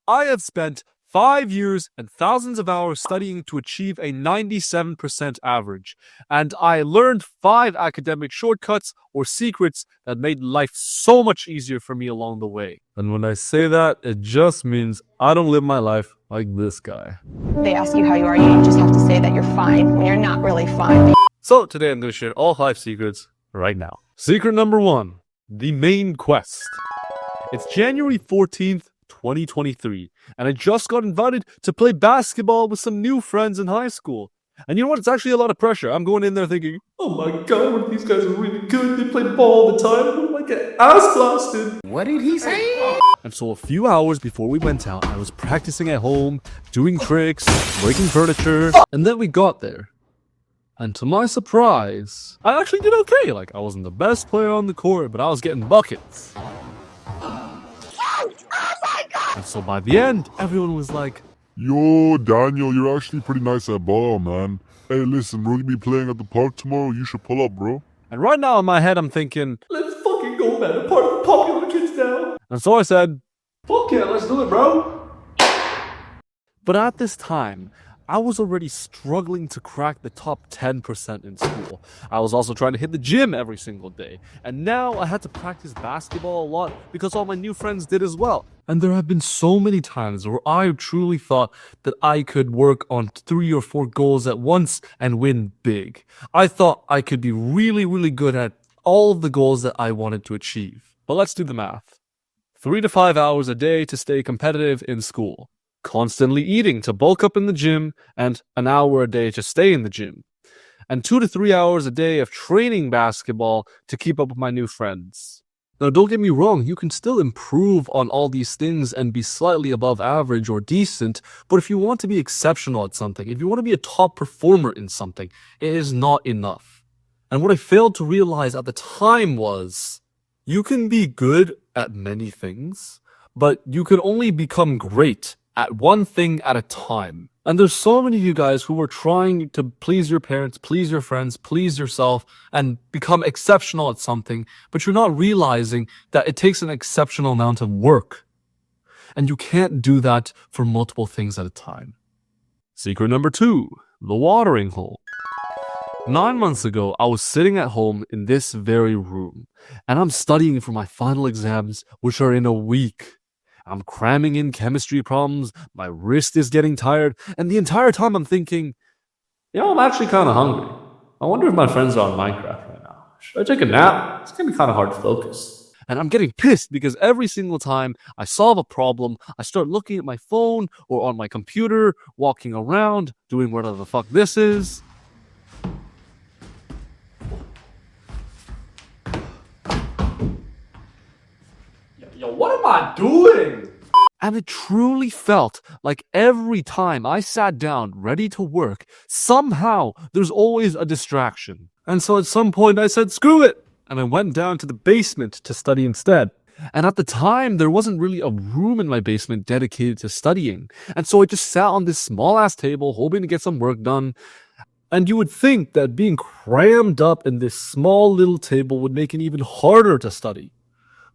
I have spent 5 years and thousands of hours studying to achieve a 97% average, and I learned 5 academic shortcuts or secrets that made life so much easier for me along the way. And when I say that, it just means I don't live my life like this guy. They ask you how you are, you just have to say that you're fine when you're not really fine. So today I'm going to share all 5 secrets right now. Secret number 1, the main quest. It's January 14th, 2023, and I just got invited to play basketball with some new friends in high school. And you know what? It's actually a lot of pressure. I'm going in there thinking, oh my god, what if these guys are really good? They play ball all the time. What if I get ass blasted? What did he say? And so a few hours before we went out, I was practicing at home, doing tricks, breaking furniture, and then we got there. And to my surprise, I actually did okay. Like, I wasn't the best player on the court, but I was getting buckets. And so by the end, everyone was like, Yo, Daniel, you're actually pretty nice at ball, man. Hey, listen, we're gonna be playing at the park tomorrow. You should pull up, bro. and right now in my head, I'm thinking, let's fucking go, man. A part of the popular kids now. And so I said, fuck yeah, let's do it, bro. But at this time, I was already struggling to crack the top 10% in school. I was also trying to hit the gym every single day. And now I had to practice basketball a lot because all my new friends did as well. And there have been so many times where I truly thought that I could work on 3 or 4 goals at once and win big. I thought I could be really, really good at all of the goals that I wanted to achieve. But let's do the math. 3 to 5 hours a day to stay competitive in school. Constantly eating to bulk up in the gym, and an hour a day to stay in the gym. And 2 to 3 hours a day of training basketball to keep up with my new friends. Now, don't get me wrong, you can still improve on all these things and be slightly above average or decent, but if you want to be exceptional at something, if you want to be a top performer in something, it is not enough. And what I failed to realize at the time was, you can be good at many things, but you can only become great at one thing at a time. And there's so many of you guys who are trying to please your parents, please your friends, please yourself, and become exceptional at something, but you're not realizing that it takes an exceptional amount of work. And you can't do that for multiple things at a time. Secret number 2, the watering hole. 9 months ago, I was sitting at home in this very room, and I'm studying for my final exams, which are in a week. I'm cramming in chemistry problems, my wrist is getting tired, and the entire time I'm thinking, I'm actually kind of hungry. I wonder if my friends are on Minecraft right now. Should I take a nap? It's going to be kind of hard to focus. And I'm getting pissed because every single time I solve a problem, I start looking at my phone or on my computer, walking around, doing whatever the fuck this is. Yo, what am I doing? And it truly felt like every time I sat down ready to work, somehow there's always a distraction. And so at some point I said, screw it! And I went down to the basement to study instead. And at the time, there wasn't really a room in my basement dedicated to studying. And so I just sat on this small ass table hoping to get some work done. And you would think that being crammed up in this small little table would make it even harder to study.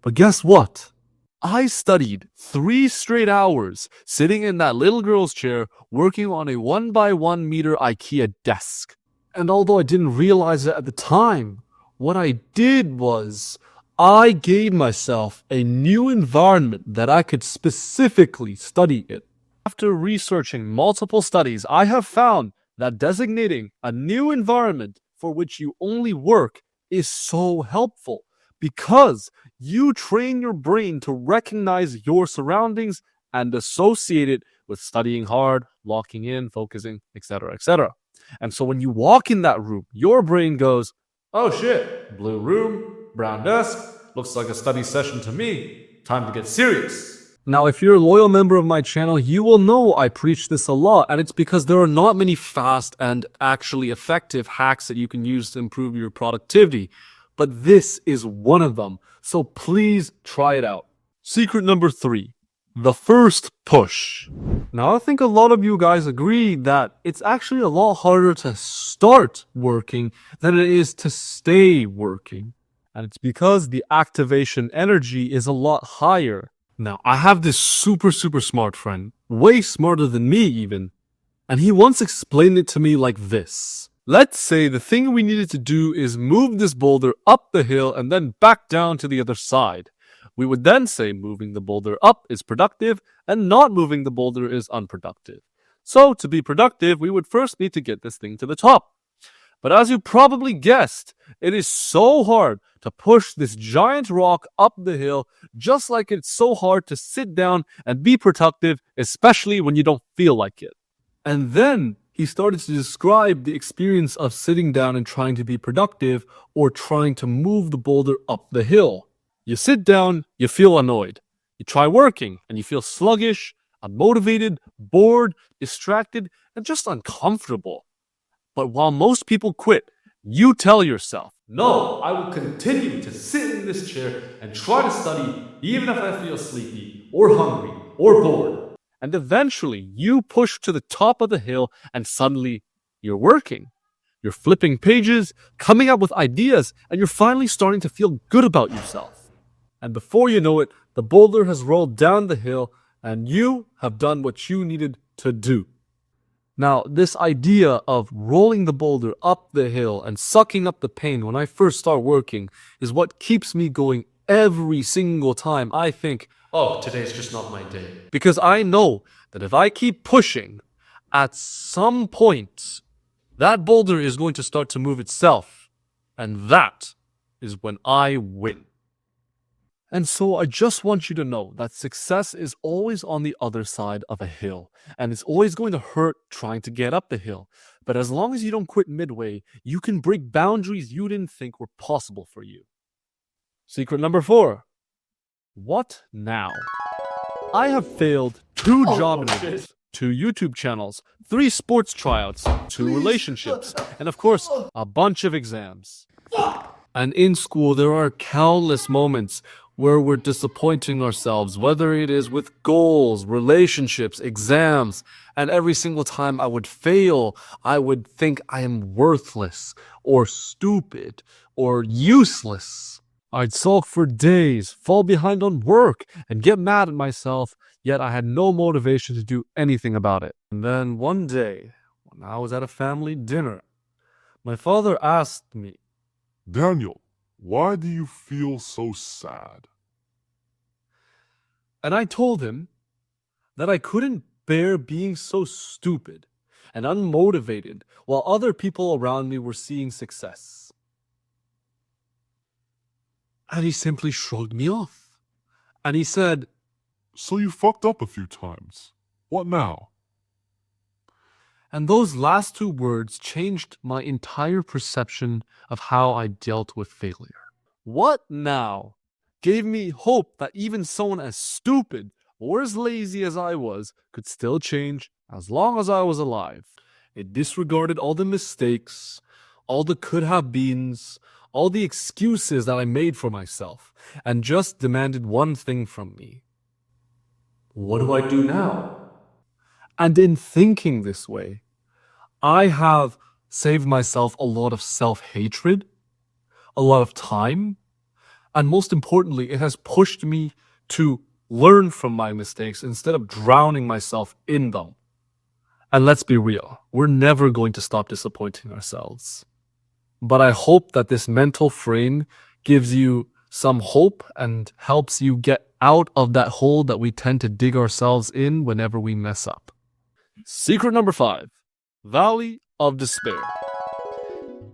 But guess what? I studied 3 straight hours sitting in that little girl's chair working on a 1x1 meter IKEA desk. And although I didn't realize it at the time, what I did was I gave myself a new environment that I could specifically study in. After researching multiple studies, I have found that designating a new environment for which you only work is so helpful. Because you train your brain to recognize your surroundings and associate it with studying hard, locking in, focusing, etc., etc. And so when you walk in that room, your brain goes, oh shit, blue room, brown desk, looks like a study session to me. Time to get serious. Now, if you're a loyal member of my channel, you will know I preach this a lot, and it's because there are not many fast and actually effective hacks that you can use to improve your productivity. But this is one of them, so please try it out. Secret number 3, the first push. Now, I think a lot of you guys agree that it's actually a lot harder to start working than it is to stay working. And it's because the activation energy is a lot higher. Now, I have this super smart friend, way smarter than me even, and he once explained it to me like this. Let's say the thing we needed to do is move this boulder up the hill and then back down to the other side. We would then say moving the boulder up is productive and not moving the boulder is unproductive. So to be productive, we would first need to get this thing to the top. But as you probably guessed, it is so hard to push this giant rock up the hill, just like it's so hard to sit down and be productive, especially when you don't feel like it. And then he started to describe the experience of sitting down and trying to be productive or trying to move the boulder up the hill. You sit down, you feel annoyed. You try working and you feel sluggish, unmotivated, bored, distracted, and just uncomfortable. But while most people quit, you tell yourself, no, I will continue to sit in this chair and try to study even if I feel sleepy or hungry or bored. And eventually you push to the top of the hill and suddenly you're working. You're flipping pages, coming up with ideas, and you're finally starting to feel good about yourself. And before you know it, the boulder has rolled down the hill and you have done what you needed to do. Now, this idea of rolling the boulder up the hill and sucking up the pain when I first start working is what keeps me going every single time I think, oh, today's just not my day. Because I know that if I keep pushing, at some point, that boulder is going to start to move itself. And that is when I win. And so I just want you to know that success is always on the other side of a hill, and it's always going to hurt trying to get up the hill. But as long as you don't quit midway, you can break boundaries you didn't think were possible for you. Secret number 4. What now? I have failed 2 job interviews, 2 YouTube channels, 3 sports tryouts, 2 relationships, and of course, a bunch of exams. And in school, there are countless moments where we're disappointing ourselves, whether it is with goals, relationships, exams, and every single time I would fail, I would think I am worthless, or stupid, or useless. I'd sulk for days, fall behind on work, and get mad at myself, yet I had no motivation to do anything about it. And then one day, when I was at a family dinner, my father asked me, Daniel, why do you feel so sad? And I told him that I couldn't bear being so stupid and unmotivated while other people around me were seeing success. And he simply shrugged me off. And he said, So you fucked up a few times. What now? And those last 2 words changed my entire perception of how I dealt with failure. What now gave me hope that even someone as stupid or as lazy as I was could still change as long as I was alive. It disregarded all the mistakes, all the could have beens, all the excuses that I made for myself, and just demanded one thing from me. What do I do now? And in thinking this way, I have saved myself a lot of self-hatred, a lot of time, and most importantly, it has pushed me to learn from my mistakes instead of drowning myself in them. And let's be real, we're never going to stop disappointing ourselves. But I hope that this mental frame gives you some hope and helps you get out of that hole that we tend to dig ourselves in whenever we mess up. Secret number 5. Valley of Despair.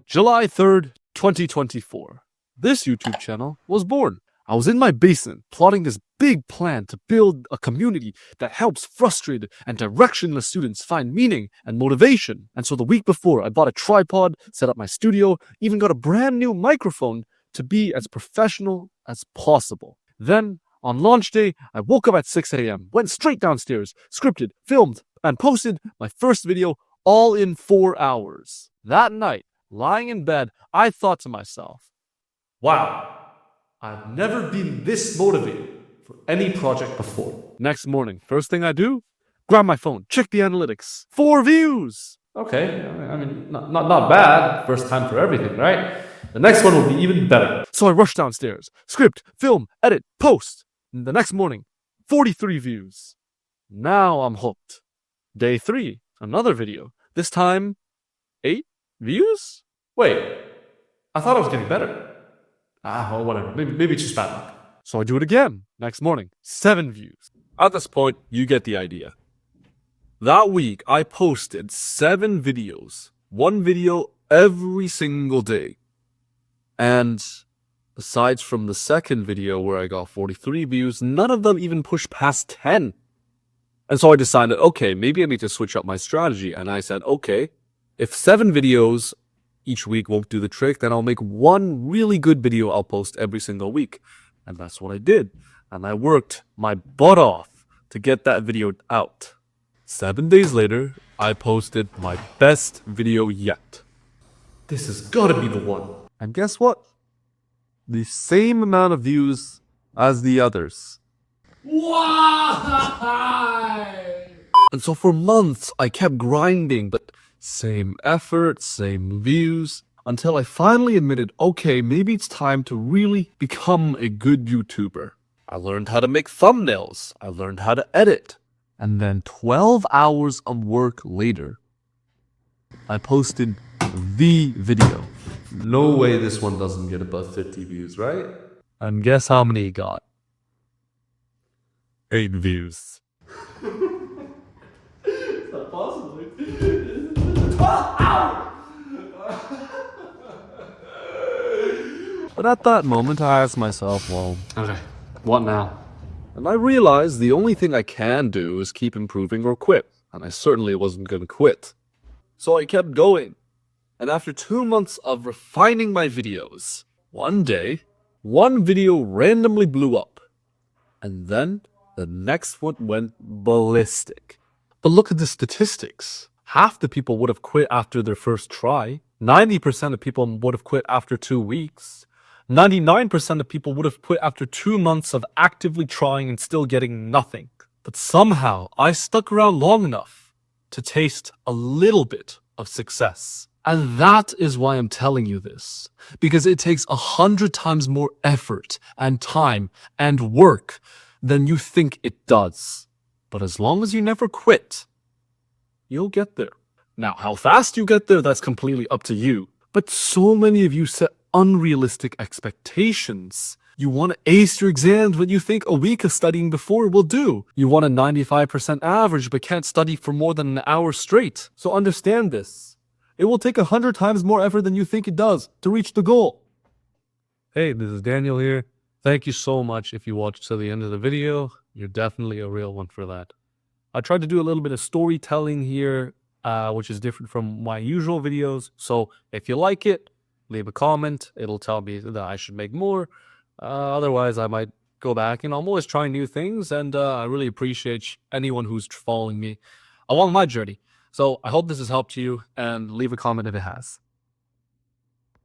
July 3rd, 2024. This YouTube channel was born. I was in my basement plotting this big plan to build a community that helps frustrated and directionless students find meaning and motivation. And so the week before, I bought a tripod, set up my studio, even got a brand new microphone to be as professional as possible. Then, on launch day, I woke up at 6 a.m., went straight downstairs, scripted, filmed, and posted my first video all in 4 hours. That night, lying in bed, I thought to myself, wow, I've never been this motivated for any project before. Next morning, first thing I do, grab my phone, check the analytics. 4 views! Okay, I mean, not bad. First time for everything, right? The next one will be even better. So I rush downstairs, script, film, edit, post. And the next morning, 43 views. Now I'm hooked. Day 3, another video. This time, 8 views? Wait, I thought I was getting better. Well, whatever. Maybe it's just bad luck. So I do it again. Next morning, 7 views. At this point, you get the idea. That week, I posted 7 videos. 1 video every single day. And aside from the second video where I got 43 views, none of them even pushed past 10. And so I decided, okay, maybe I need to switch up my strategy. And I said, okay, if 7 videos each week won't do the trick, then I'll make 1 really good video I'll post every single week. And that's what I did. And I worked my butt off to get that video out. 7 days later, I posted my best video yet. This has gotta be the one. And guess what? The same amount of views as the others. Why? And so for months, I kept grinding, but same effort, same views, until I finally admitted, okay, maybe it's time to really become a good YouTuber. I learned how to make thumbnails. I learned how to edit. And then 12 hours of work later, I posted the video. No way this one doesn't get above 50 views, right? And guess how many it got? 8 views. It's not possible. But at that moment, I asked myself, well, okay, what now? And I realized the only thing I can do is keep improving or quit. And I certainly wasn't going to quit. So I kept going. And after 2 months of refining my videos, one day, 1 video randomly blew up. And then the next one went ballistic. But look at the statistics. Half the people would have quit after their first try. 90% of people would have quit after 2 weeks. 99% of people would have quit after 2 months of actively trying and still getting nothing. But somehow, I stuck around long enough to taste a little bit of success. And that is why I'm telling you this. Because it takes 100 times more effort and time and work than you think it does. But as long as you never quit, you'll get there. Now, how fast you get there, that's completely up to you. But so many of you set unrealistic expectations. You want to ace your exams when you think a week of studying before will do. You want a 95% average but can't study for more than an hour straight. So understand this. It will take 100 times more effort than you think it does to reach the goal. Hey, this is Daniel here. Thank you so much if you watched to the end of the video. You're definitely a real one for that. I tried to do a little bit of storytelling here, which is different from my usual videos. So if you like it, leave a comment. It'll tell me that I should make more. Otherwise, I might go back, and I'm always trying new things. And I really appreciate anyone who's following me along my journey. So I hope this has helped you, and leave a comment if it has.